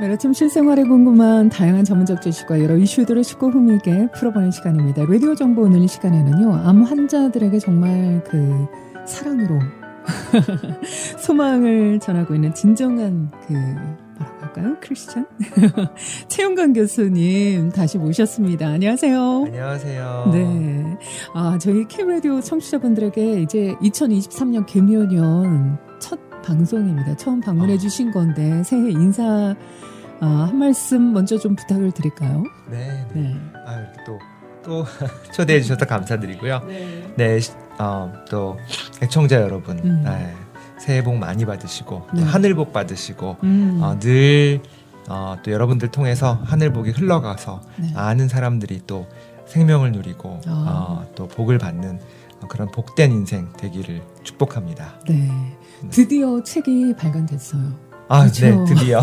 매일 아침 실생활에 궁금한 다양한 전문적 지식과 여러 이슈들을 쉽고 흥미있게 풀어보는 시간입니다. 라디오 정보 오늘 이 시간에는요. 암 환자들에게 정말 그 사랑으로 소망을 전하고 있는 진정한 그 뭐라고 할까요? 크리스찬? 최영관 교수님 다시 모셨습니다. 안녕하세요. 안녕하세요. 네. 저희 K라디오 청취자분들에게 이제 2023년 개묘년 첫 방송입니다. 처음 방문해 주신 건데 새해 인사 한 말씀 먼저 좀 부탁을 드릴까요? 네. 네. 이렇게 또 초대해 주셔서 감사드리고요. 네. 또 애청자 여러분, 새해 복 많이 받으시고 또 하늘 복 받으시고 늘 또 여러분들 통해서 하늘 복이 흘러가서 많은 사람들이 또 생명을 누리고 또 복을 받는 그런 복된 인생 되기를 축복합니다. 네. 드디어 책이 발간됐어요. 그렇죠? 네, 드디어.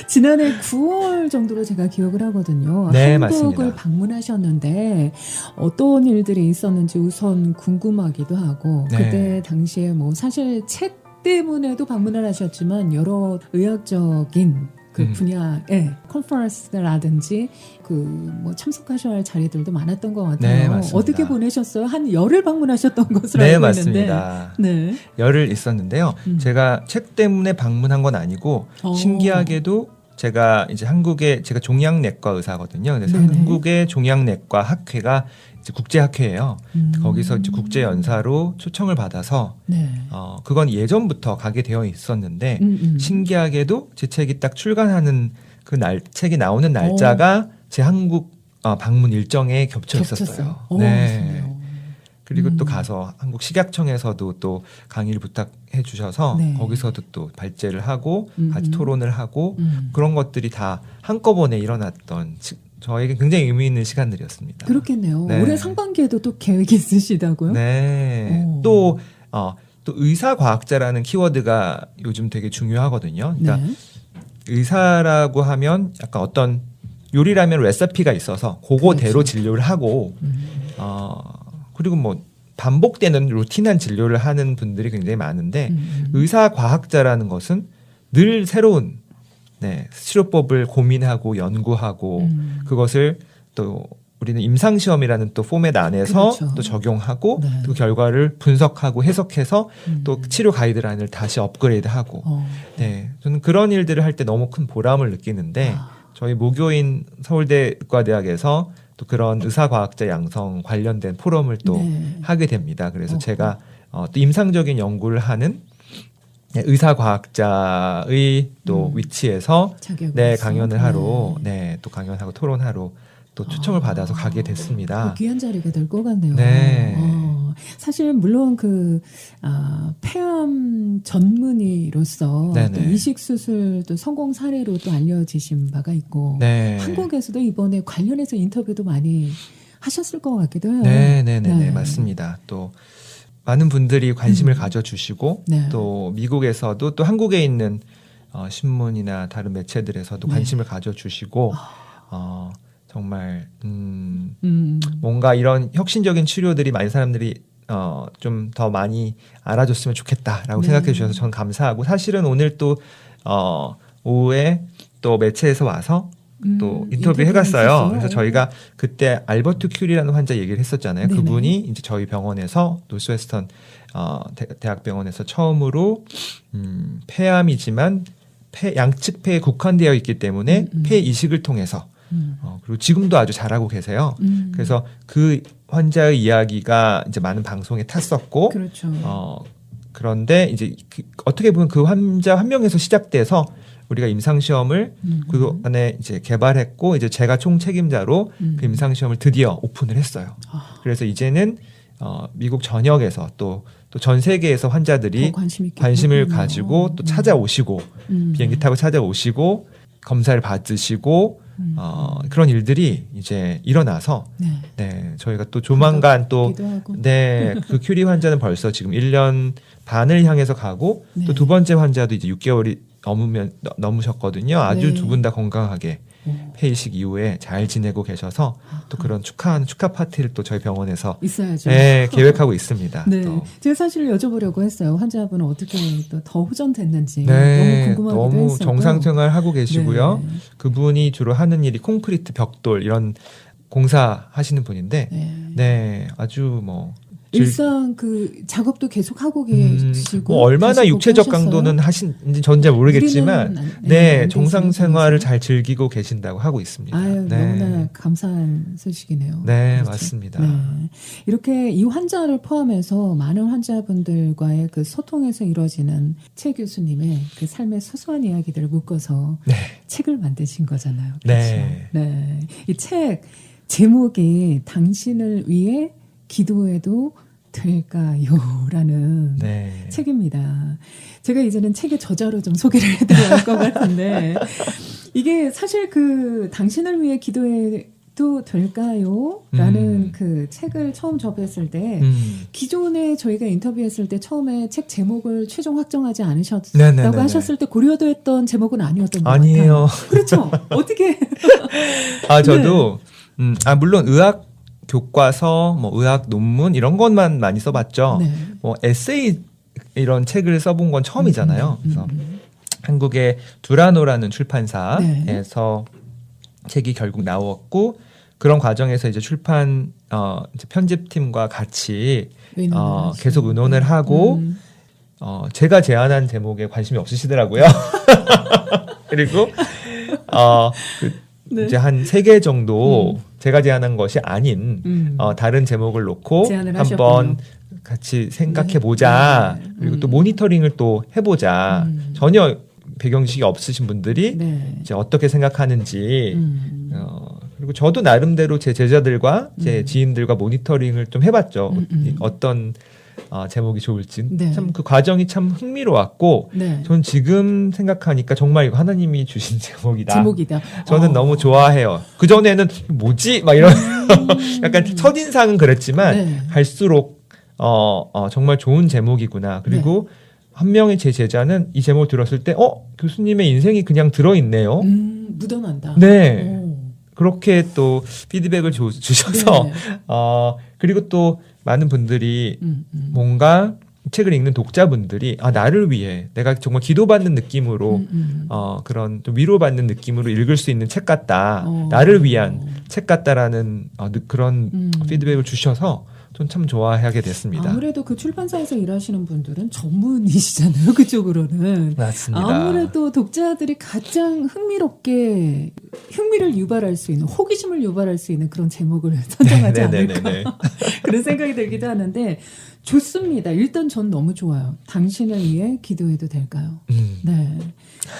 지난해 9월 정도로 제가 기억을 하거든요. 네, 한국을 맞습니다. 방문하셨는데 어떤 일들이 있었는지 우선 궁금하기도 하고 네. 그때 당시에 뭐 사실 책 때문에도 방문을 하셨지만 여러 의학적인 그 분야의 컨퍼런스라든지 그 뭐 참석하셔야 할 자리들도 많았던 것 같아요. 네, 맞습니다. 어떻게 보내셨어요? 한 열흘 방문하셨던 것으로 네, 알고 맞습니다. 있는데. 네. 열흘 있었는데요. 제가 책 때문에 방문한 건 아니고 신기하게도 제가 이제 한국의 제가 종양내과 의사거든요. 그래서 네네. 한국의 종양내과 학회가 이제 국제학회예요. 거기서 이제 국제연사로 초청을 받아서 그건 예전부터 가게 되어 있었는데 신기하게도 제 책이 딱 출간하는 그 책이 나오는 날짜가 제 한국 방문 일정에 겹쳐 있었어요. 네. 그리고 또 가서 한국 식약청에서도 또 강의를 부탁해 주셔서 거기서도 또 발제를 하고 같이 토론을 하고 그런 것들이 다 한꺼번에 일어났던 저에게 굉장히 의미 있는 시간들이었습니다. 그렇겠네요. 네. 올해 상반기에도 또 계획이 있으시다고요? 네. 또 의사과학자라는 키워드가 요즘 되게 중요하거든요. 그러니까 의사라고 하면 약간 어떤 요리라면 레시피가 있어서 그거대로 진료를 하고 그리고 뭐 반복되는 루틴한 진료를 하는 분들이 굉장히 많은데 의사과학자라는 것은 늘 새로운 치료법을 고민하고 연구하고 그것을 또 우리는 임상시험이라는 또 포맷 안에서 또 적용하고 그 결과를 분석하고 해석해서 또 치료 가이드라인을 다시 업그레이드하고 저는 그런 일들을 할 때 너무 큰 보람을 느끼는데 저희 모교인 서울대 의과대학에서 또 그런 의사과학자 양성 관련된 포럼을 또 하게 됩니다. 그래서 제가 또 임상적인 연구를 하는 의사과학자의 또 위치에서 강연을 하러 또 강연하고 토론하러 또 초청을 받아서 가게 됐습니다. 귀한 자리가 될 것 같네요. 네. 사실 물론 그 폐암 전문의로서 또 이식 수술도 성공 사례로 또 알려지신 바가 있고 한국에서도 이번에 관련해서 인터뷰도 많이 하셨을 것 같기도 해요. 네, 맞습니다. 또 많은 분들이 관심을 가져주시고 또 미국에서도 또 한국에 있는 신문이나 다른 매체들에서도 관심을 가져주시고 정말 뭔가 이런 혁신적인 치료들이 많은 사람들이 좀 더 많이 알아줬으면 좋겠다라고 생각해 주셔서 저는 감사하고 사실은 오늘 또 오후에 또 매체에서 와서 또 인터뷰 해갔어요. 그래서 저희가 그때 알버트 큐리라는 환자 얘기를 했었잖아요. 그분이 이제 저희 병원에서 노스웨스턴 대학병원에서 처음으로 폐암이지만 양측 폐에 국한되어 있기 때문에 폐 이식을 통해서 그리고 지금도 아주 잘하고 계세요. 그래서 그 환자의 이야기가 이제 많은 방송에 탔었고, 그런데 이제 어떻게 보면 그 환자 한 명에서 시작돼서 우리가 임상시험을 그 안에 이제 개발했고, 이제 제가 총책임자로 그 임상시험을 드디어 오픈을 했어요. 그래서 이제는 미국 전역에서 또 전 세계에서 환자들이 관심을 가지고 또 찾아오시고, 비행기 타고 찾아오시고, 검사를 받으시고, 그런 일들이 이제 일어나서 저희가 또 조만간 또 그 큐리 환자는 벌써 지금 1년 반을 향해서 가고 또 두 번째 환자도 이제 6개월이 넘으셨거든요. 아주 두 분 다 건강하게 폐이식 이후에 잘 지내고 계셔서 또 그런 축하 파티를 또 저희 병원에서 있어야죠. 네, 계획하고 있습니다. 네, 또. 제가 사실 여쭤보려고 했어요. 환자분은 어떻게 또 더 호전됐는지 네, 너무 궁금하기도 너무 했었고. 정상생활 하고 계시고요. 네. 그분이 주로 하는 일이 콘크리트 벽돌 이런 공사 하시는 분인데 네, 아주 뭐 일상 그 작업도 계속 하고 계시고 뭐 얼마나 육체적 강도는 하신지 전 잘 모르겠지만 네, 정상 생활을 잘 즐기고 계신다고 하고 있습니다. 아유, 네. 너무나 감사한 소식이네요. 네, 그렇죠? 맞습니다. 네. 이렇게 이 환자를 포함해서 많은 환자분들과의 그 소통에서 이루어지는 최 교수님의 그 삶의 소소한 이야기들을 묶어서 책을 만드신 거잖아요. 그렇죠? 네. 이 책 제목이 당신을 위해 기도해도 될까요? 라는 책입니다. 제가 이제는 책의 저자로 좀 소개를 해드려야 할 것 같은데 이게 사실 그 당신을 위해 기도해도 될까요? 라는 그 책을 처음 접했을 때 기존에 저희가 인터뷰했을 때 처음에 책 제목을 최종 확정하지 않으셨다고 하셨을 때 고려도 했던 제목은 아니었던 것 아니에요. 같아요. 그렇죠. 어떻게? 저도 물론 의학 교과서, 뭐 의학 논문 이런 것만 많이 써봤죠. 뭐 에세이 이런 책을 써본 건 처음이잖아요. 그래서 한국의 두라노라는 출판사에서 책이 결국 나왔고 그런 과정에서 이제 출판 이제 편집팀과 같이 계속 의논을 하고 제가 제안한 제목에 관심이 없으시더라고요. 그리고 이제 한 3개 정도 제가 제안한 것이 아닌 다른 제목을 놓고 한번 같이 생각해 보자. 그리고 또 모니터링을 또 해보자. 전혀 배경 지식이 없으신 분들이 이제 어떻게 생각하는지 그리고 저도 나름대로 제 제자들과 제 지인들과 모니터링을 좀 해봤죠. 어떤 제목이 좋을지. 참 그 과정이 참 흥미로웠고 저는 지금 생각하니까 정말 이거 하나님이 주신 제목이다. 저는 너무 좋아해요. 그전에는 뭐지? 막 이런 약간 첫인상은 그랬지만 갈수록 정말 좋은 제목이구나. 그리고 한 명의 제 제자는 이 제목을 들었을 때 교수님의 인생이 그냥 들어있네요. 묻어난다. 네. 그렇게 또 피드백을 주셔서 그리고 또 많은 분들이 뭔가 책을 읽는 독자분들이 나를 위해 내가 정말 기도받는 느낌으로 그런 좀 위로받는 느낌으로 읽을 수 있는 책 같다. 나를 위한 책 같다라는 그런 피드백을 주셔서 전 참 좋아하게 됐습니다. 아무래도 그 출판사에서 일하시는 분들은 전문이시잖아요. 그쪽으로는. 맞습니다. 아무래도 독자들이 가장 흥미롭게 흥미를 유발할 수 있는 호기심을 유발할 수 있는 그런 제목을 선정하지 않을까 그런 생각이 들기도 하는데 좋습니다. 일단 전 너무 좋아요. 당신을 위해 기도해도 될까요? 네.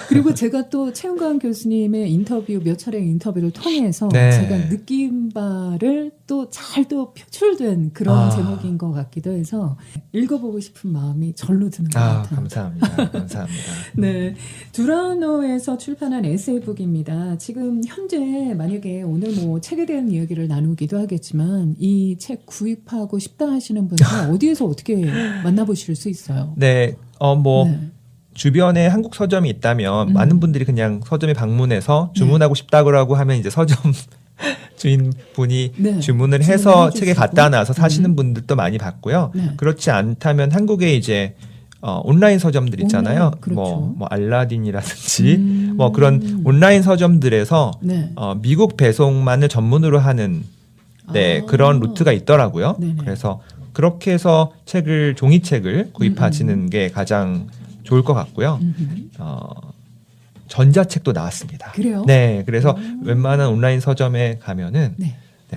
그리고 제가 또 최은관 교수님의 인터뷰 몇 차례 인터뷰를 통해서 제가 느낀 바를 또 잘 또 표출된 그런 제목인 것 같기도 해서 읽어보고 싶은 마음이 절로 드는 것 같아요. 감사합니다. 감사합니다. 네, 두라노에서 출판한 에세이북입니다. 지금 현재 만약에 오늘 뭐 책에 대한 이야기를 나누기도 하겠지만 이 책 구입하고 싶다 하시는 분들은 어디에서 어떻게 만나보실 수 있어요? 주변에 한국 서점이 있다면 많은 분들이 그냥 서점에 방문해서 주문하고 싶다고 하면 이제 서점 주인분이 주문을 해서 책에 갖다 놔서 사시는 분들도 많이 봤고요. 그렇지 않다면 한국에 이제 온라인 서점들 있잖아요. 그렇죠. 뭐 알라딘이라든지 뭐 그런 온라인 서점들에서 미국 배송만을 전문으로 하는 그런 루트가 있더라고요. 그래서 그렇게 해서 종이책을 구입하시는 게 가장 좋을 것 같고요. 전자책도 나왔습니다. 그래요? 네, 그래서 웬만한 온라인 서점에 가면은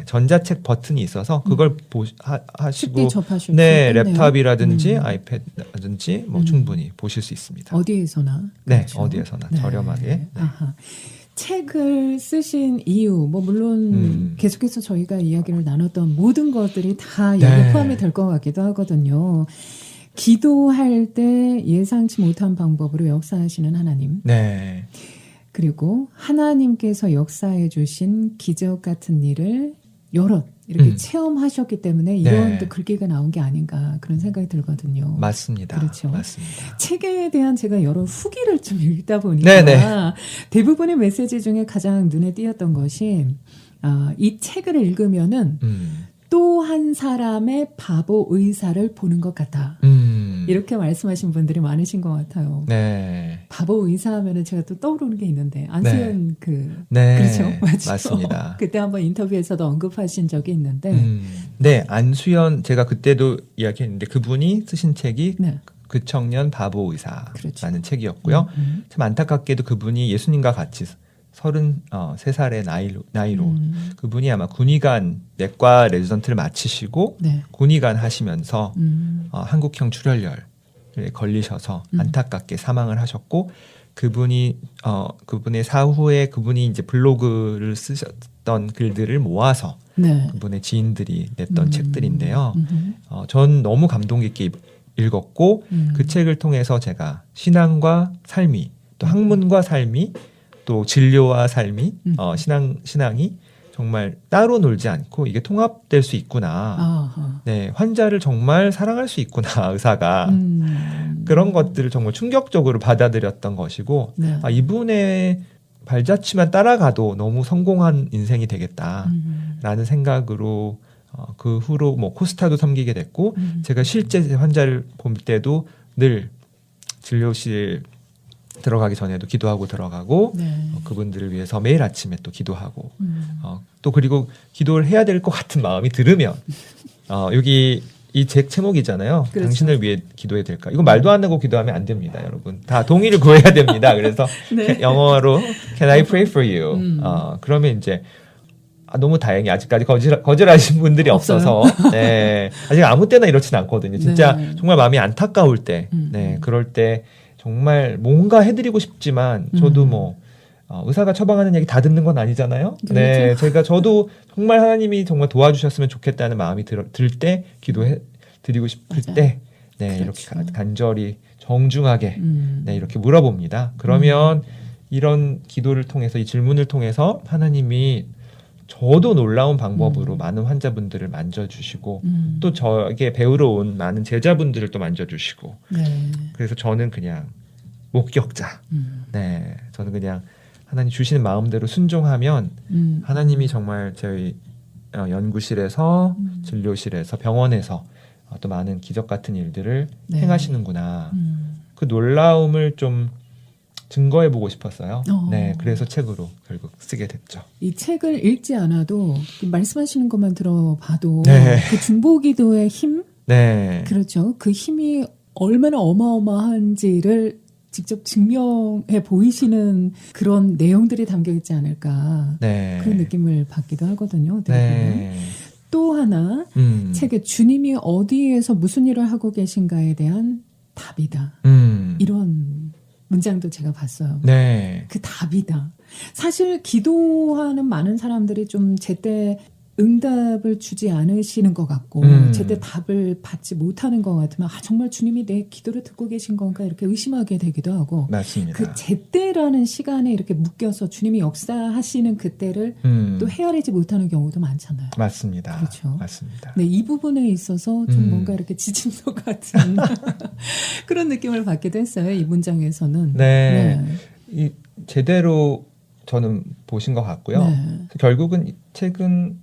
전자책 버튼이 있어서 그걸 하시고 랩탑이라든지 아이패드라든지 뭐 충분히 보실 수 있습니다. 어디에서나? 네, 그렇죠? 어디에서나 저렴하게. 책을 쓰신 이유, 물론 계속해서 저희가 이야기를 나눴던 모든 것들이 다 여기 포함이 될 것 같기도 하거든요. 기도할 때 예상치 못한 방법으로 역사하시는 하나님. 그리고 하나님께서 역사해 주신 기적 같은 일을 여럿 이렇게 체험하셨기 때문에 이런 또 글귀가 나온 게 아닌가 그런 생각이 들거든요. 맞습니다. 그렇죠. 맞습니다. 책에 대한 제가 여러 후기를 좀 읽다 보니까 대부분의 메시지 중에 가장 눈에 띄었던 것이 이 책을 읽으면은 또 한 사람의 바보 의사를 보는 것 같다. 이렇게 말씀하신 분들이 많으신 것 같아요. 네. 바보 의사 하면은 제가 또 떠오르는 게 있는데 안수현 그렇죠, 맞죠? 맞습니다. 그때 한번 인터뷰에서도 언급하신 적이 있는데, 네, 안수현 제가 그때도 이야기했는데 그분이 쓰신 책이 그 청년 바보 의사라는 그렇죠. 책이었고요. 참 안타깝게도 그분이 예수님과 같이 33살의 나이로 그분이 아마 군의관 내과 레지던트를 마치시고 군의관 하시면서 한국형 출혈열에 걸리셔서 안타깝게 사망을 하셨고 그분의 사후에 그분이 이제 블로그를 쓰셨던 글들을 모아서 그분의 지인들이 냈던 책들인데요. 전 너무 감동 깊게 읽었고 그 책을 통해서 제가 신앙과 삶이 또 학문과 삶이 또 진료와 삶이 신앙이 정말 따로 놀지 않고 이게 통합될 수 있구나. 네, 환자를 정말 사랑할 수 있구나. 의사가 그런 것들을 정말 충격적으로 받아들였던 것이고 이분의 발자취만 따라가도 너무 성공한 인생이 되겠다라는 생각으로 그 후로 뭐 코스타도 섬기게 됐고 제가 실제 환자를 볼 때도 늘 진료실 들어가기 전에도 기도하고 들어가고 그분들을 위해서 매일 아침에 또 기도하고 또 그리고 기도를 해야 될 것 같은 마음이 들으면 여기 이 책 제목이잖아요. 그렇죠. 당신을 위해 기도해야 될까? 이거 말도 안 하고 기도하면 안 됩니다, 여러분. 다 동의를 구해야 됩니다. 그래서 영어로 Can I pray for you? 그러면 이제 너무 다행히 아직까지 거절하신 분들이 없어서 아직 아무 때나 이렇진 않거든요. 진짜 정말 마음이 안타까울 때, 그럴 때 정말 뭔가 해드리고 싶지만 저도 뭐 의사가 처방하는 얘기 다 듣는 건 아니잖아요. 그렇죠. 저도 정말 하나님이 정말 도와주셨으면 좋겠다는 마음이 들 때 기도해 드리고 싶을 때 그렇죠. 이렇게 간절히 정중하게 이렇게 물어봅니다. 그러면 이런 기도를 통해서 이 질문을 통해서 하나님이 저도 놀라운 방법으로 많은 환자분들을 만져주시고 또 저에게 배우러 온 많은 제자분들을 또 만져주시고 그래서 저는 그냥 목격자 저는 그냥 하나님 주시는 마음대로 순종하면 하나님이 정말 저희 연구실에서 진료실에서 병원에서 또 많은 기적 같은 일들을 행하시는구나 그 놀라움을 좀 증거해보고 싶었어요. 그래서 책으로 결국 쓰게 됐죠. 이 책을 읽지 않아도 말씀하시는 것만 들어봐도 그 중보기도의 힘, 그렇죠. 그 힘이 얼마나 어마어마한지를 직접 증명해 보이시는 그런 내용들이 담겨 있지 않을까 그런 느낌을 받기도 하거든요. 또 하나 책에 주님이 어디에서 무슨 일을 하고 계신가에 대한 답이다. 이런 문장도 제가 봤어요. 그 답이다. 사실 기도하는 많은 사람들이 좀 제때 응답을 주지 않으시는 것 같고 제때 답을 받지 못하는 것 같으면 정말 주님이 내 기도를 듣고 계신 건가 이렇게 의심하게 되기도 하고 맞습니다. 그 제때라는 시간에 이렇게 묶여서 주님이 역사하시는 그때를 또 헤아리지 못하는 경우도 많잖아요. 맞습니다. 그렇죠. 맞습니다. 네, 이 부분에 있어서 좀 뭔가 이렇게 지침서 같은 그런 느낌을 받기도 했어요. 이 문장에서는. 이 제대로 저는 보신 것 같고요. 결국은 이 책은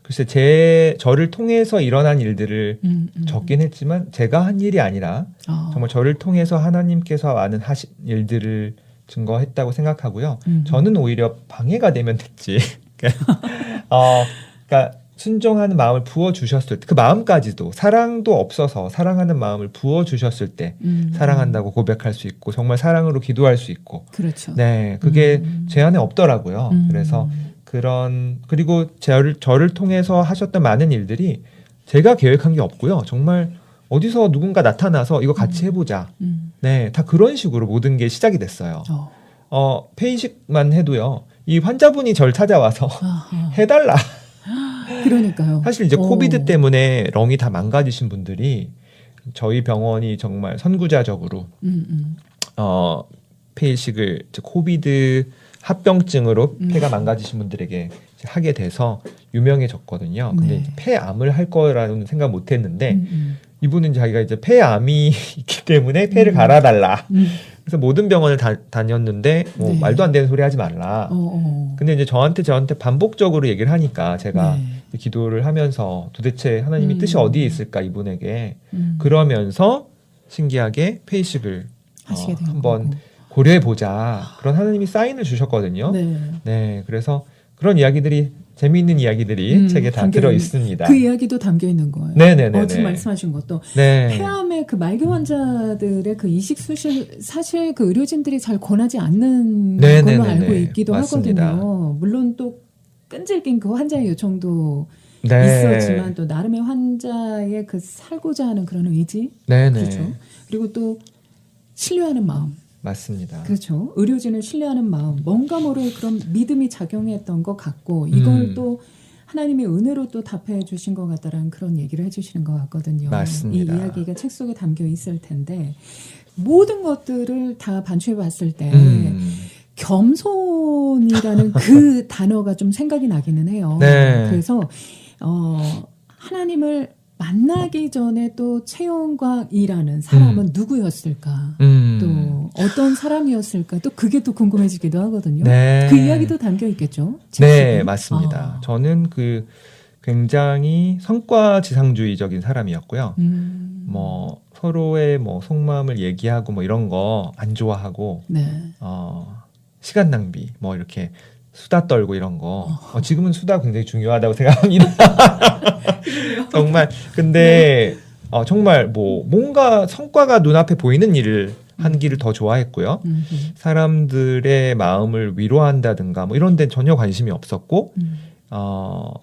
글쎄 저를 통해서 일어난 일들을 적긴 했지만 제가 한 일이 아니라 정말 저를 통해서 하나님께서 하신 일들을 증거했다고 생각하고요. 저는 오히려 방해가 되면 됐지. 그러니까 순종하는 마음을 부어주셨을 때 그 마음까지도 사랑도 없어서 사랑하는 마음을 부어주셨을 때 사랑한다고 고백할 수 있고 정말 사랑으로 기도할 수 있고 그렇죠. 그게 제 안에 없더라고요. 그래서 그리고 저를 통해서 하셨던 많은 일들이 제가 계획한 게 없고요. 정말 어디서 누군가 나타나서 이거 같이 해보자. 다 그런 식으로 모든 게 시작이 됐어요. 폐이식만 해도요. 이 환자분이 저를 찾아와서 해달라. 그러니까요. 사실 이제 코비드 때문에 렁이 다 망가지신 분들이 저희 병원이 정말 선구자적으로 폐이식을 코비드 합병증으로 폐가 망가지신 분들에게 하게 돼서 유명해졌거든요. 근데 이제 폐암을 할 거라는 생각 못 했는데 이분은 자기가 이제 폐암이 있기 때문에 폐를 갈아달라. 그래서 모든 병원을 다녔는데 뭐 말도 안 되는 소리 하지 말라. 근데 이제 저한테 반복적으로 얘기를 하니까 제가 기도를 하면서 도대체 하나님의 뜻이 어디에 있을까 이분에게 그러면서 신기하게 폐이식을 한번 고려해보자. 그런 하나님이 사인을 주셨거든요. 네, 그래서 그런 이야기들이 재미있는 이야기들이 책에 다 들어 있습니다. 그 이야기도 담겨 있는 거예요. 네네네. 지금 말씀하신 것도 폐암의 그 말기 환자들의 그 이식 수술 사실 그 의료진들이 잘 권하지 않는 걸로 알고 있기도 맞습니다. 하거든요. 물론 또 끈질긴 그 환자의 요청도 있었지만 또 나름의 환자의 그 살고자 하는 그런 의지, 그렇죠. 그리고 또 신뢰하는 마음. 맞습니다. 그렇죠. 의료진을 신뢰하는 마음, 뭔가 모를 그런 믿음이 작용했던 것 같고 이걸 또 하나님의 은혜로 또 답해 주신 것 같다라는 그런 얘기를 해주시는 것 같거든요. 맞습니다. 이 이야기가 책 속에 담겨 있을 텐데 모든 것들을 다 반추해 봤을 때 겸손이라는 그 단어가 좀 생각이 나기는 해요. 그래서 하나님을 만나기 전에 또 최영광이라는 사람은 누구였을까? 또 어떤 사람이었을까? 또 그게 또 궁금해지기도 하거든요. 그 이야기도 담겨 있겠죠? 네, 맞습니다. 저는 그 굉장히 성과지상주의적인 사람이었고요. 뭐 서로의 뭐 속마음을 얘기하고 뭐 이런 거 안 좋아하고 시간 낭비 뭐 이렇게 수다 떨고 이런 거 지금은 수다 굉장히 중요하다고 생각합니다. 정말 근데 정말 뭐 뭔가 성과가 눈앞에 보이는 일을 하기를 더 좋아했고요. 사람들의 마음을 위로한다든가 뭐 이런 데는 전혀 관심이 없었고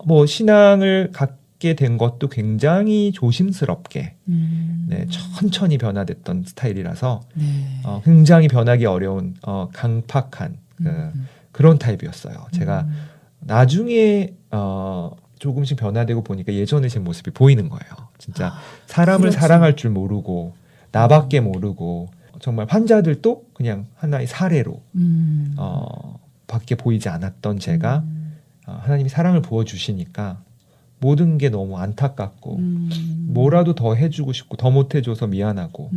뭐 신앙을 갖게 된 것도 굉장히 조심스럽게 천천히 변화됐던 스타일이라서 굉장히 변하기 어려운 강팍한 그런 타입이었어요. 제가 나중에 조금씩 변화되고 보니까 예전에 제 모습이 보이는 거예요. 진짜 사람을 사랑할 줄 모르고 나밖에 모르고 정말 환자들도 그냥 하나의 사례로 밖에 보이지 않았던 제가 하나님이 사랑을 부어주시니까 모든 게 너무 안타깝고 뭐라도 더 해주고 싶고 더 못해줘서 미안하고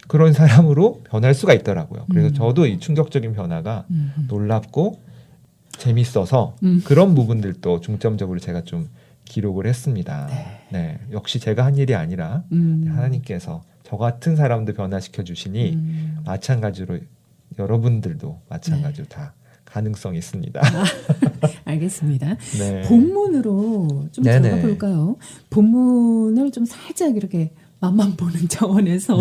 그런 사람으로 변할 수가 있더라고요. 그래서 저도 이 충격적인 변화가 놀랍고 재밌어서 그런 부분들도 중점적으로 제가 좀 기록을 했습니다. 네, 역시 제가 한 일이 아니라 하나님께서 저 같은 사람도 변화시켜 주시니 마찬가지로 여러분들도 마찬가지로 다 가능성이 있습니다. 알겠습니다. 본문으로 좀 들어가 볼까요? 본문을 좀 살짝 이렇게 맛만 보는 차원에서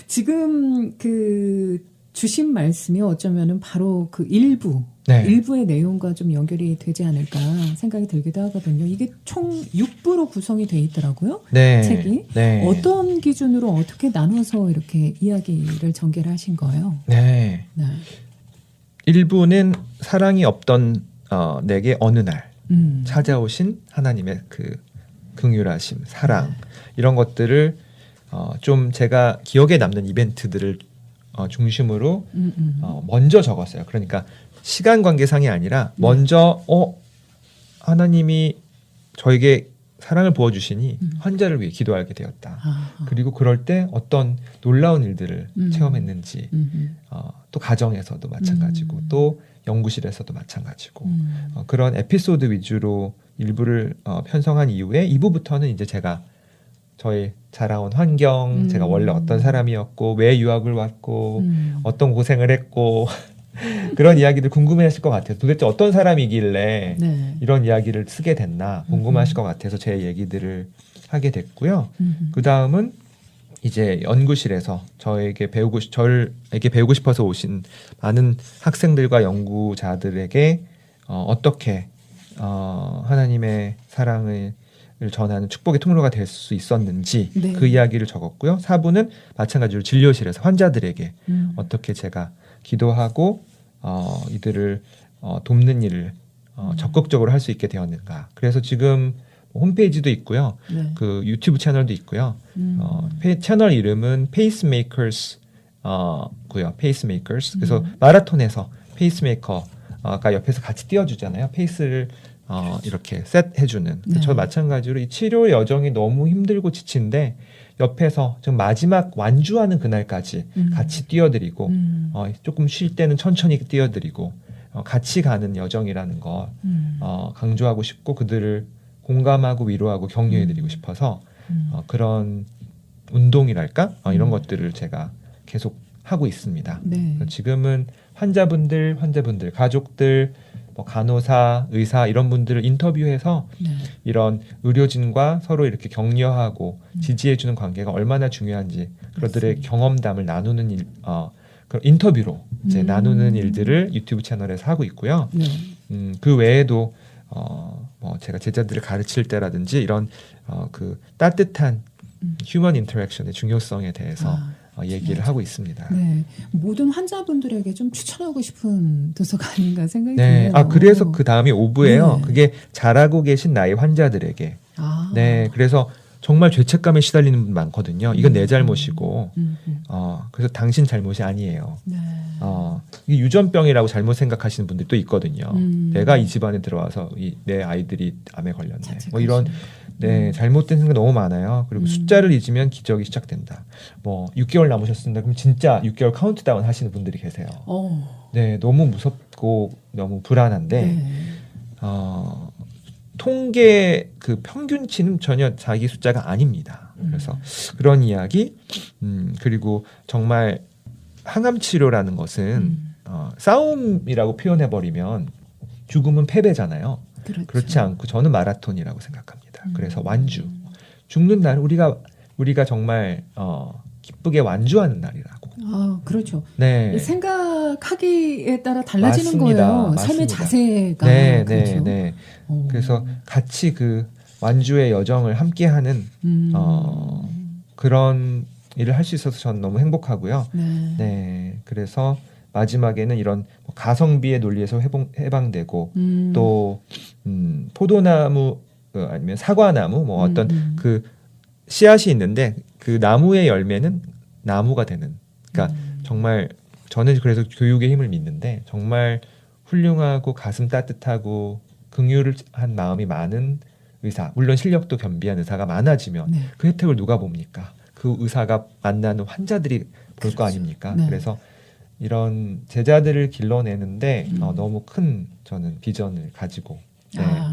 지금 그 주신 말씀이 어쩌면은 바로 그 일부의 내용과 좀 연결이 되지 않을까 생각이 들기도 하거든요. 이게 총 6부로 구성이 돼 있더라고요. 책이. 어떤 기준으로 어떻게 나눠서 이렇게 이야기를 전개를 하신 거예요? 1부는 사랑이 없던 내게 어느 날 찾아오신 하나님의 그 긍휼하심, 사랑 이런 것들을 좀 제가 기억에 남는 이벤트들을 중심으로 먼저 적었어요. 그러니까 시간 관계상이 아니라 먼저 하나님이 저에게 사랑을 부어주시니 환자를 위해 기도하게 되었다. 그리고 그럴 때 어떤 놀라운 일들을 체험했는지 또 가정에서도 마찬가지고 또 연구실에서도 마찬가지고 그런 에피소드 위주로 일부를 편성한 이후에 2부부터는 이제 제가 저의 자라온 환경, 제가 원래 어떤 사람이었고 왜 유학을 왔고 어떤 고생을 했고 그런 이야기들 궁금해하실 것 같아요. 도대체 어떤 사람이길래 이런 이야기를 쓰게 됐나 궁금하실 것 같아서 제 얘기들을 하게 됐고요. 그 다음은 이제 연구실에서 저에게 배우고 싶어서 오신 많은 학생들과 연구자들에게 어떻게 하나님의 사랑을 전하는 축복의 통로가 될 수 있었는지 그 이야기를 적었고요. 4부는 마찬가지로 진료실에서 환자들에게 어떻게 제가 기도하고 이들을 돕는 일을 적극적으로 할 수 있게 되었는가. 그래서 지금 홈페이지도 있고요. 그 유튜브 채널도 있고요. 채널 이름은 페이스메이커스 고요. 페이스메이커스. 그래서 마라톤에서 페이스메이커가 옆에서 같이 띄워주잖아요. 페이스를 이렇게 셋해주는. 네. 저 마찬가지로 이 치료 여정이 너무 힘들고 지친데 옆에서 좀 마지막 완주하는 그날까지 같이 띄워드리고 조금 쉴 때는 천천히 띄워드리고 같이 가는 여정이라는 걸 강조하고 싶고 그들을 공감하고 위로하고 격려해드리고 싶어서 그런 운동이랄까 이런 것들을 제가 계속 하고 있습니다. 네. 지금은 환자분들, 가족들, 뭐 간호사, 의사 이런 분들을 인터뷰해서 네. 이런 의료진과 서로 이렇게 격려하고 지지해주는 관계가 얼마나 중요한지 그들의 경험담을 나누는 그런 인터뷰로 이제 나누는 일들을 유튜브 채널에서 하고 있고요. 네. 그 외에도 뭐 제가 제자들을 가르칠 때라든지 이런 그 따뜻한 휴먼 인터랙션의 중요성에 대해서 얘기를 맞아. 하고 있습니다. 네, 모든 환자분들에게 좀 추천하고 싶은 도서가 아닌가 생각이 네. 드네요. 그래서 그 다음이 5부예요. 네. 그게 잘하고 계신 나의 환자들에게. 네, 그래서 정말 죄책감에 시달리는 분 많거든요. 이건 내 잘못이고, 그래서 당신 잘못이 아니에요. 네. 이게 유전병이라고 잘못 생각하시는 분들도 있거든요. 내가 이 집안에 들어와서 내 아이들이 암에 걸렸네. 뭐 이런 잘못된 생각 너무 많아요. 그리고 숫자를 잊으면 기적이 시작된다. 뭐 6개월 남으셨습니다. 그럼 진짜 6개월 카운트다운 하시는 분들이 계세요. 네, 너무 무섭고 너무 불안한데 네. 통계 그 평균치는 전혀 자기 숫자가 아닙니다. 그래서 그런 이야기 그리고 정말 항암 치료라는 것은 싸움이라고 표현해버리면 죽음은 패배잖아요. 그렇죠. 그렇지 않고 저는 마라톤이라고 생각합니다. 그래서 완주. 죽는 날 우리가 정말 기쁘게 완주하는 날이라고. 그렇죠. 네. 생각하기에 따라 달라지는 맞습니다. 거예요. 맞습니다. 삶의 자세가. 네, 그렇죠? 네. 그래서 같이 그 완주의 여정을 함께하는 그런 일을 할 수 있어서 저는 너무 행복하고요. 네. 그래서 마지막에는 이런 가성비의 논리에서 해방되고 또 포도나무 아니면 사과나무 뭐 어떤 그 씨앗이 있는데 그 나무의 열매는 나무가 되는. 그러니까 정말 저는 그래서 교육의 힘을 믿는데 정말 훌륭하고 가슴 따뜻하고 긍휼한 마음이 많은 의사, 물론 실력도 겸비한 의사가 많아지면 그 혜택을 누가 봅니까? 그 의사가 만나는 환자들이 볼 거 아닙니까? 그래서 이런 제자들을 길러내는데 너무 큰 저는 비전을 가지고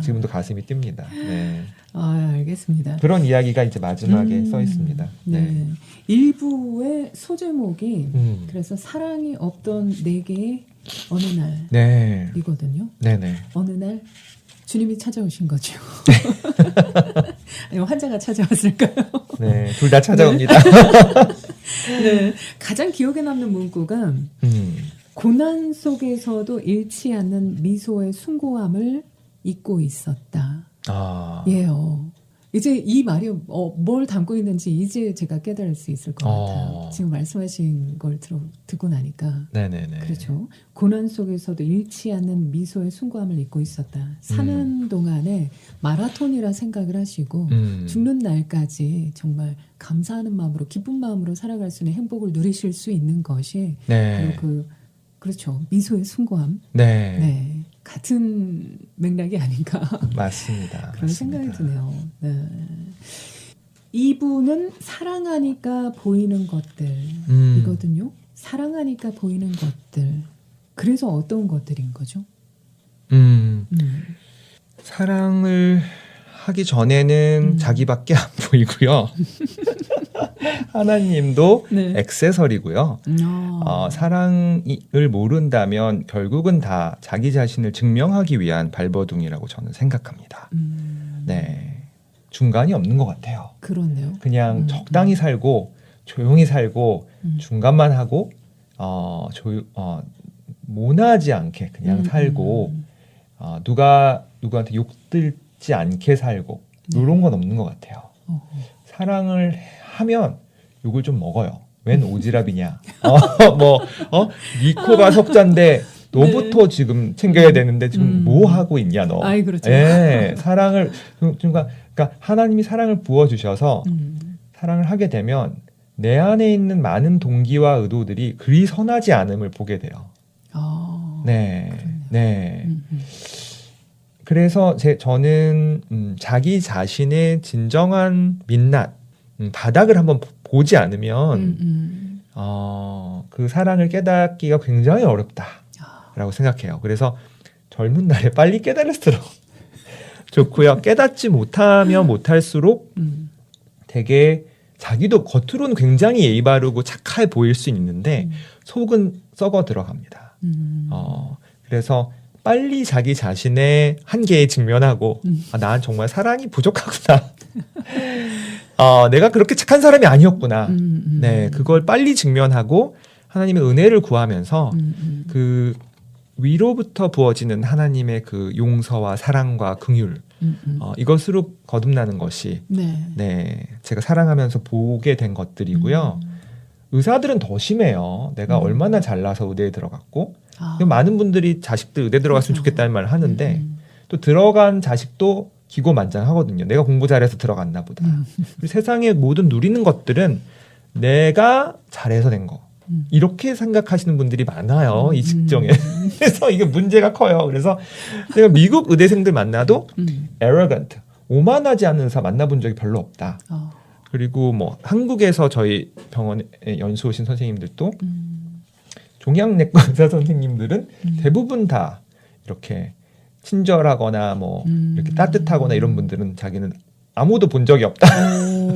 지금도 가슴이 뜁니다. 네. 알겠습니다. 그런 이야기가 이제 마지막에 써 있습니다. 네. 일부의 소제목이 그래서 사랑이 없던 내게 어느 날이거든요. 네네. 어느 날 주님이 찾아오신 거죠. 아니면 환자가 찾아왔을까요? 네, 둘 다 찾아옵니다. 네, 가장 기억에 남는 문구가 고난 속에서도 잃지 않는 미소의 숭고함을 잊고 있었다. 예요. 이제 이 말이 뭘 담고 있는지 이제 제가 깨달을 수 있을 것 같아요. 지금 말씀하신 걸 듣고 나니까. 네네네. 그렇죠. 고난 속에서도 잃지 않는 미소의 숭고함을 잊고 있었다. 사는 동안에 마라톤이라 생각을 하시고 죽는 날까지 정말 감사하는 마음으로 기쁜 마음으로 살아갈 수 있는 행복을 누리실 수 있는 것이 바로 그렇죠. 미소의 숭고함. 네. 같은 맥락이 아닌가. 맞습니다. 그런 생각이 드네요. 네. 2부는 사랑하니까 보이는 것들이거든요. 사랑하니까 보이는 것들. 그래서 어떤 것들인 거죠? 사랑을 하기 전에는 자기밖에 안 보이고요. 하나님도 액세서리고요. 사랑을 모른다면 결국은 다 자기 자신을 증명하기 위한 발버둥이라고 저는 생각합니다. 네, 중간이 없는 것 같아요. 그렇네요. 그냥 적당히 살고 조용히 살고 중간만 하고 모나지 않게 그냥 살고 누구한테 욕들지 않게 살고 이런 건 없는 것 같아요. 사랑을 하면 욕을 좀 먹어요. 웬 오지랖이냐. 네 코가 석잔데 너부터 지금 챙겨야 되는데 지금 뭐 하고 있냐 너. 그렇죠. 사랑을 그러니까 하나님이 사랑을 부어주셔서 사랑을 하게 되면 내 안에 있는 많은 동기와 의도들이 그리 선하지 않음을 보게 돼요. 네. 그래서 저는 자기 자신의 진정한 민낯, 바닥을 한번 보지 않으면 그 사랑을 깨닫기가 굉장히 어렵다라고 생각해요. 그래서 젊은 날에 빨리 깨달을수록 좋고요. 깨닫지 못하면 못할수록 되게 자기도 겉으로는 굉장히 예의 바르고 착해 보일 수 있는데 속은 썩어 들어갑니다. 그래서 빨리 자기 자신의 한계에 직면하고 난 정말 사랑이 부족하구나. 내가 그렇게 착한 사람이 아니었구나. 네, 그걸 빨리 직면하고 하나님의 은혜를 구하면서 그 위로부터 부어지는 하나님의 그 용서와 사랑과 긍휼 이것으로 거듭나는 것이 제가 사랑하면서 보게 된 것들이고요. 의사들은 더 심해요. 내가 얼마나 잘나서 의대에 들어갔고 많은 분들이 자식들 의대 들어갔으면 좋겠다는 말을 하는데 또 들어간 자식도 기고만장하거든요. 내가 공부 잘해서 들어갔나 보다. 세상의 모든 누리는 것들은 내가 잘해서 된 거. 이렇게 생각하시는 분들이 많아요. 이 직종에. 그래서 이게 문제가 커요. 그래서 내가 미국 의대생들 만나도 arrogant, 오만하지 않은 의사 만나본 적이 별로 없다. 그리고 뭐 한국에서 저희 병원에 연수 오신 선생님들도 종양내과 의사 선생님들은 대부분 다 이렇게 친절하거나 뭐 이렇게 따뜻하거나 이런 분들은 자기는 아무도 본 적이 없다.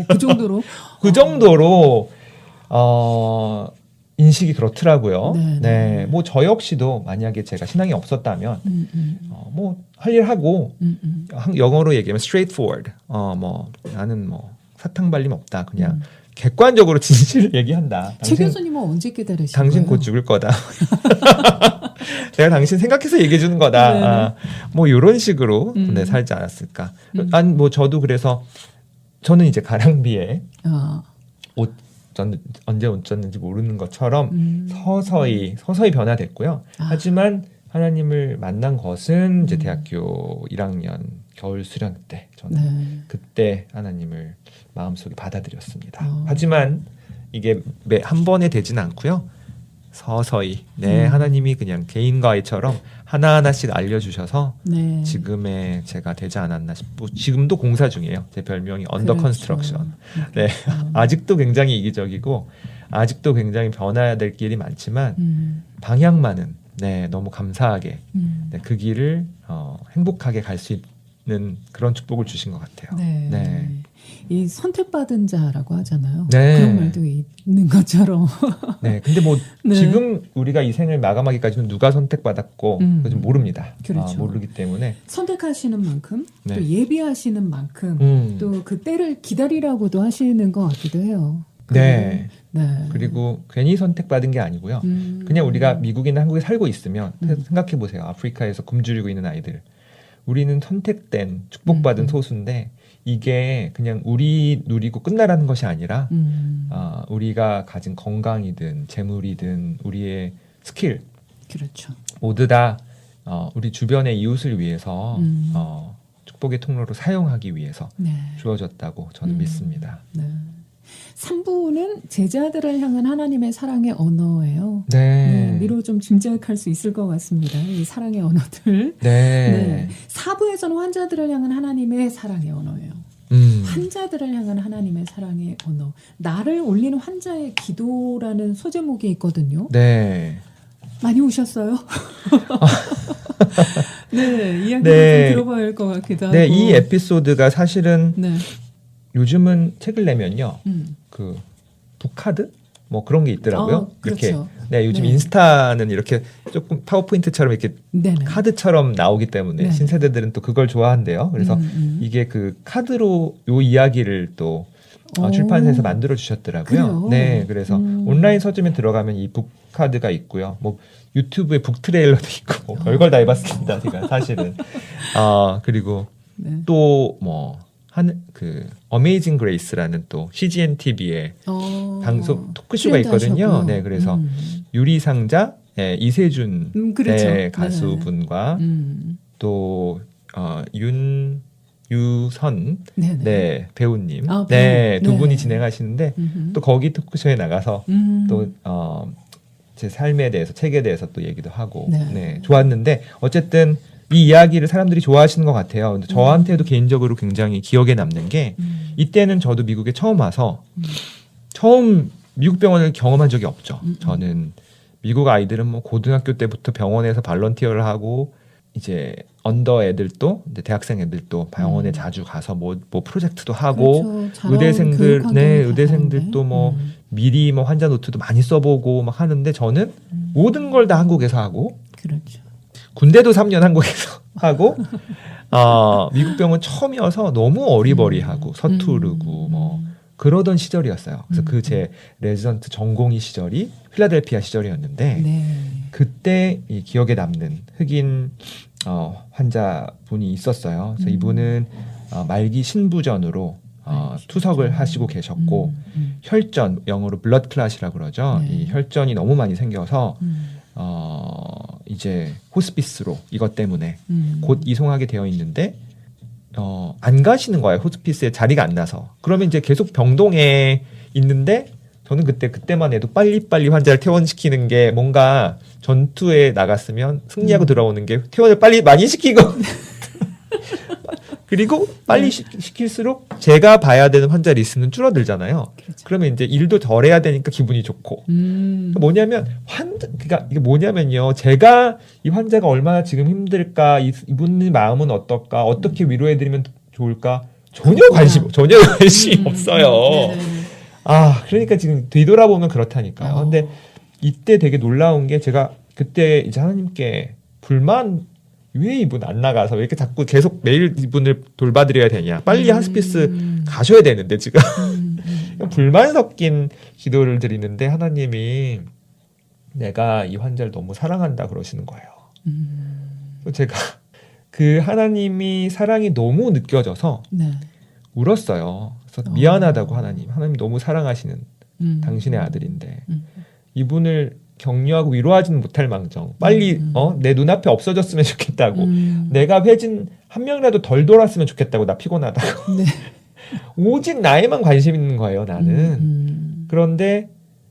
그 정도로? 그 정도로 인식이 그렇더라고요. 네, 뭐 저 역시도 만약에 제가 신앙이 없었다면 뭐 할 일 하고 영어로 얘기하면 straightforward. 뭐 나는 뭐 사탕 발림 없다. 그냥 객관적으로 진실을 얘기한다. 최 교수님은 언제 깨달으신 당신 거예요? 곧 죽을 거다. 내가 당신 생각해서 얘기해 주는 거다. 뭐 이런 식으로 살지 않았을까. 아니 뭐 저도 그래서 저는 이제 가랑비에 옷 언제 옷 졌는지 모르는 것처럼 서서히 변화됐고요. 하지만 하나님을 만난 것은 이제 대학교 1학년 겨울 수련 때 저는 그때 하나님을 마음속에 받아들였습니다. 하지만 이게 한 번에 되지는 않고요. 서서히 하나님이 그냥 개인과의처럼 하나하나씩 알려주셔서 지금의 제가 되지 않았나 싶고 지금도 공사 중이에요. 제 별명이 언더 컨스트럭션. 네, 아직도 굉장히 이기적이고 아직도 굉장히 변화해야 될 길이 많지만 방향만은 너무 감사하게 그 길을 행복하게 갈 수 있는 그런 축복을 주신 것 같아요. 이 선택받은 자라고 하잖아요. 그런 말도 있는 것처럼. 근데 뭐 지금 우리가 이 생을 마감하기까지는 누가 선택받았고 그건 좀 모릅니다. 그렇죠. 모르기 때문에 선택하시는 만큼 또 예비하시는 만큼 또 그 때를 기다리라고도 하시는 것 같기도 해요. 그리고 괜히 선택받은 게 아니고요. 그냥 우리가 미국이나 한국에 살고 있으면 생각해 보세요. 아프리카에서 굶주리고 있는 아이들. 우리는 선택된 축복받은 소수인데 이게 그냥 우리 누리고 끝나라는 것이 아니라 우리가 가진 건강이든 재물이든 우리의 스킬 모두 다 우리 주변의 이웃을 위해서 축복의 통로로 사용하기 위해서 주어졌다고 저는 믿습니다. 3부는 제자들을 향한 하나님의 사랑의 언어예요. 미로 좀 짐작할 수 있을 것 같습니다. 이 사랑의 언어들. 4부에서는 환자들을 향한 하나님의 사랑의 언어예요. 환자들을 향한 하나님의 사랑의 언어. 나를 올리는 환자의 기도라는 소제목이 있거든요. 많이 오셨어요? 이야기를 좀 들어봐야 할 것 같기도 하고. 이 에피소드가 사실은 요즘은 책을 내면요, 그 북카드 뭐 그런 게 있더라고요. 이렇게 요즘 인스타는 이렇게 조금 파워포인트처럼 이렇게 카드처럼 나오기 때문에 신세대들은 또 그걸 좋아한대요. 그래서 이게 그 카드로 요 이야기를 또 출판사에서 만들어 주셨더라고요. 그래서 온라인 서점에 들어가면 이 북카드가 있고요. 뭐 유튜브에 북트레일러도 있고 별걸 다 해봤습니다. 제가 사실은 그리고 또 뭐 그 어메이징 그레이스라는 또 CGN TV의 방송 토크쇼가 있거든요. 그래서 유리상자 이세준 가수분과 또 유선 배우님 두 분이 진행하시는데 또 거기 토크쇼에 나가서 또 제 삶에 대해서 책에 대해서 또 얘기도 하고 네, 좋았는데 어쨌든 이 이야기를 사람들이 좋아하시는 것 같아요. 근데 저한테도 개인적으로 굉장히 기억에 남는 게 이때는 저도 미국에 처음 와서 처음 미국 병원을 경험한 적이 없죠. 저는 미국 아이들은 뭐 고등학교 때부터 병원에서 발런티어를 하고 이제 언더 애들도 이제 대학생 애들도 병원에 자주 가서 뭐 프로젝트도 하고 그렇죠. 의대생들 의대생들도 뭐 미리 뭐 환자 노트도 많이 써보고 막 하는데 저는 모든 걸 다 한국에서 하고 그렇죠. 군대도 3년 한국에서 하고 미국 병원 처음이어서 너무 어리버리하고 서투르고 뭐 그러던 시절이었어요. 그래서 그 제 레지던트 전공의 시절이 필라델피아 시절이었는데 그때 이 기억에 남는 흑인 환자분이 있었어요. 그래서 이분은 말기 신부전으로 투석을 하시고 계셨고 혈전, 영어로 블러드 클럿이라고 그러죠. 이 혈전이 너무 많이 생겨서 이제 호스피스로 이것 때문에 곧 이송하게 되어 있는데 안 가시는 거예요. 호스피스에 자리가 안 나서. 그러면 이제 계속 병동에 있는데 저는 그때만 해도 빨리빨리 환자를 퇴원시키는 게 뭔가 전투에 나갔으면 승리하고 들어오는 게 퇴원을 빨리 많이 시키고 그리고 빨리 시킬수록 제가 봐야 되는 환자 리스트는 줄어들잖아요. 그렇죠. 그러면 이제 일도 덜 해야 되니까 기분이 좋고. 뭐냐면 그러니까 이게 뭐냐면요. 제가 이 환자가 얼마나 지금 힘들까, 이분의 마음은 어떨까, 어떻게 위로해드리면 좋을까 전혀 관심이 없어요. 그러니까 지금 뒤돌아보면 그렇다니까요. 근데 이때 되게 놀라운 게 제가 그때 이제 하나님께 왜 이분 안 나가서 왜 이렇게 자꾸 계속 매일 이분을 돌봐드려야 되냐. 빨리 하스피스 가셔야 되는데 지금. 불만 섞인 기도를 드리는데 하나님이 내가 이 환자를 너무 사랑한다 그러시는 거예요. 제가 그 하나님이 사랑이 너무 느껴져서 울었어요. 그래서 미안하다고 하나님 너무 사랑하시는 당신의 아들인데 이분을 격려하고 위로하지는 못할 망정 빨리 내 눈앞에 없어졌으면 좋겠다고 내가 회진 한 명이라도 덜 돌았으면 좋겠다고 나 피곤하다고 오직 나에만 관심 있는 거예요 나는. 그런데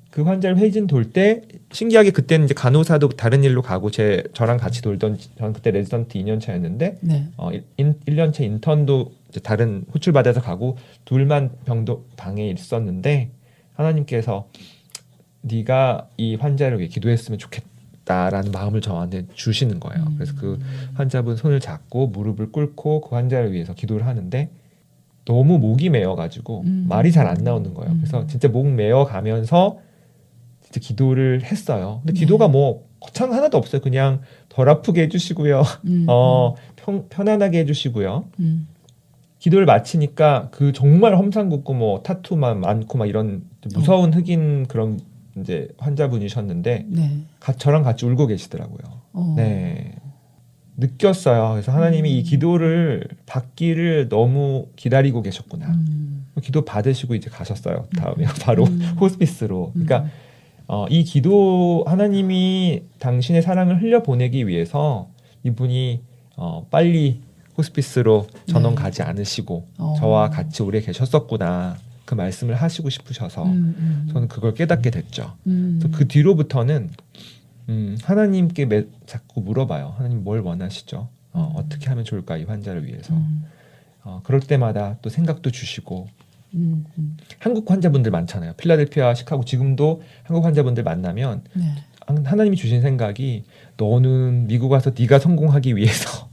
그 환자를 회진 돌 때 신기하게 그때는 이제 간호사도 다른 일로 가고 저랑 같이 돌던 전 그때 레지던트 2년 차였는데 1년 차 인턴도 이제 다른 호출 받아서 가고 둘만 병동 방에 있었는데 하나님께서 네가 이 환자를 위해 기도했으면 좋겠다라는 마음을 저한테 주시는 거예요. 그래서 그 환자분 손을 잡고 무릎을 꿇고 그 환자를 위해서 기도를 하는데 너무 목이 메어가지고 말이 잘 안 나오는 거예요. 그래서 진짜 목 메어가면서 진짜 기도를 했어요. 근데 기도가 뭐 거창 하나도 없어요. 그냥 덜 아프게 해주시고요. 편안하게 해주시고요. 기도를 마치니까 그 정말 험상궂고 뭐 타투만 많고 막 이런 무서운 흑인 그런 이제 환자분이셨는데 저랑 같이 울고 계시더라고요. 네. 느꼈어요. 그래서 하나님이 이 기도를 받기를 너무 기다리고 계셨구나. 기도 받으시고 이제 가셨어요. 다음에 바로 호스피스로. 그러니까 이 기도 하나님이 당신의 사랑을 흘려보내기 위해서 이분이 빨리 호스피스로 전원 가지 않으시고 저와 같이 오래 계셨었구나. 그 말씀을 하시고 싶으셔서 저는 그걸 깨닫게 됐죠. 그래서 그 뒤로부터는 하나님께 자꾸 물어봐요. 하나님 뭘 원하시죠? 어떻게 하면 좋을까 이 환자를 위해서. 그럴 때마다 또 생각도 주시고 한국 환자분들 많잖아요. 필라델피아, 시카고 지금도 한국 환자분들 만나면 하나님이 주신 생각이 너는 미국 와서 네가 성공하기 위해서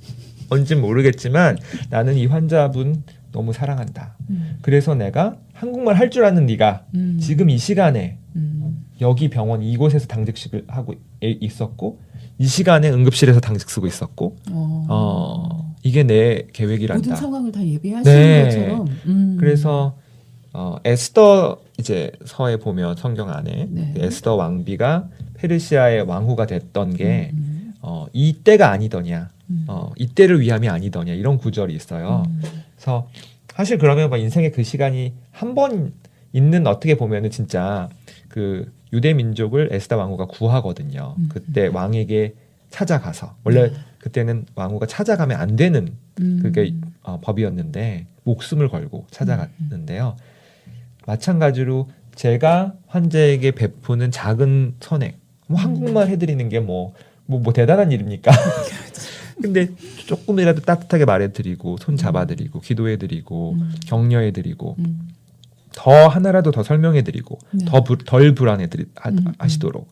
뭔진 모르겠지만 나는 이 환자분 너무 사랑한다. 그래서 내가 한국말 할 줄 아는 네가 지금 이 시간에 여기 병원 이곳에서 당직식을 하고 있었고 이 시간에 응급실에서 당직 쓰고 있었고 이게 내 계획이란다. 모든 상황을 다 예비하시는 것처럼. 그래서 에스더 이제 서에 보면 성경 안에 에스더 왕비가 페르시아의 왕후가 됐던 게 이때가 아니더냐. 이때를 위함이 아니더냐 이런 구절이 있어요. 그래서 사실 그러면 막 인생의 그 시간이 한 번 있는 어떻게 보면은 진짜 그 유대 민족을 에스더 왕후가 구하거든요. 그때 왕에게 찾아가서 원래 그때는 왕후가 찾아가면 안 되는 그게 법이었는데 목숨을 걸고 찾아갔는데요. 마찬가지로 제가 환자에게 베푸는 작은 선행 뭐 한국말 해드리는 게 뭐 대단한 일입니까? 근데 조금이라도 따뜻하게 말해드리고 손 잡아드리고 기도해드리고 격려해드리고 더 하나라도 더 설명해드리고 네. 덜 불안해하시도록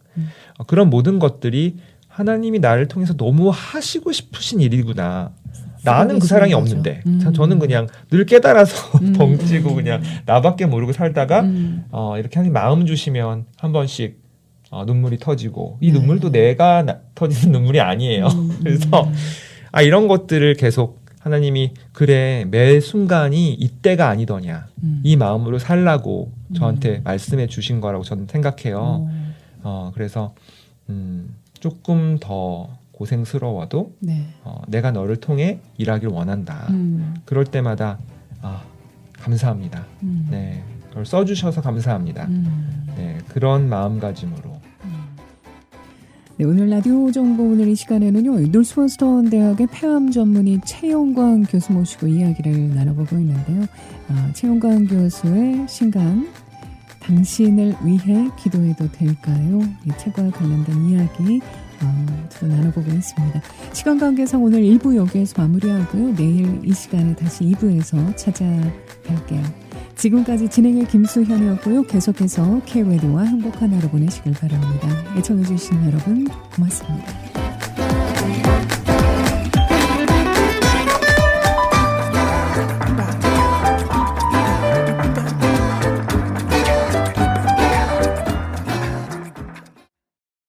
그런 모든 것들이 하나님이 나를 통해서 너무 하시고 싶으신 일이구나. 나는 그 사랑이 없는데 저는 그냥 늘 깨달아서 벙찌고 그냥 나밖에 모르고 살다가 이렇게 하나님 마음 주시면 한 번씩 눈물이 터지고 이 눈물도 내가 터지는 눈물이 아니에요. 그래서 이런 것들을 계속 하나님이 그래 매 순간이 이때가 아니더냐 이 마음으로 살라고 저한테 말씀해 주신 거라고 저는 생각해요. 그래서 조금 더 고생스러워도 네. 내가 너를 통해 일하길 원한다. 그럴 때마다 감사합니다. 네, 그걸 써주셔서 감사합니다. 네, 그런 마음가짐으로. 네, 오늘 라디오 정보 오늘 이 시간에는요. 노스웨스턴 대학의 폐암 전문의 최영광 교수 모시고 이야기를 나눠보고 있는데요. 최영광 교수의 신간 당신을 위해 기도해도 될까요? 이 책과 관련된 이야기 또 나눠보고 있습니다. 시간 관계상 오늘 1부 여기에서 마무리하고요. 내일 이 시간에 다시 2부에서 찾아뵐게요. 지금까지 진행의 김수현이었고요. 계속해서 K-Radio 행복한 하루 보내시길 바랍니다. 애청해주신 여러분 고맙습니다.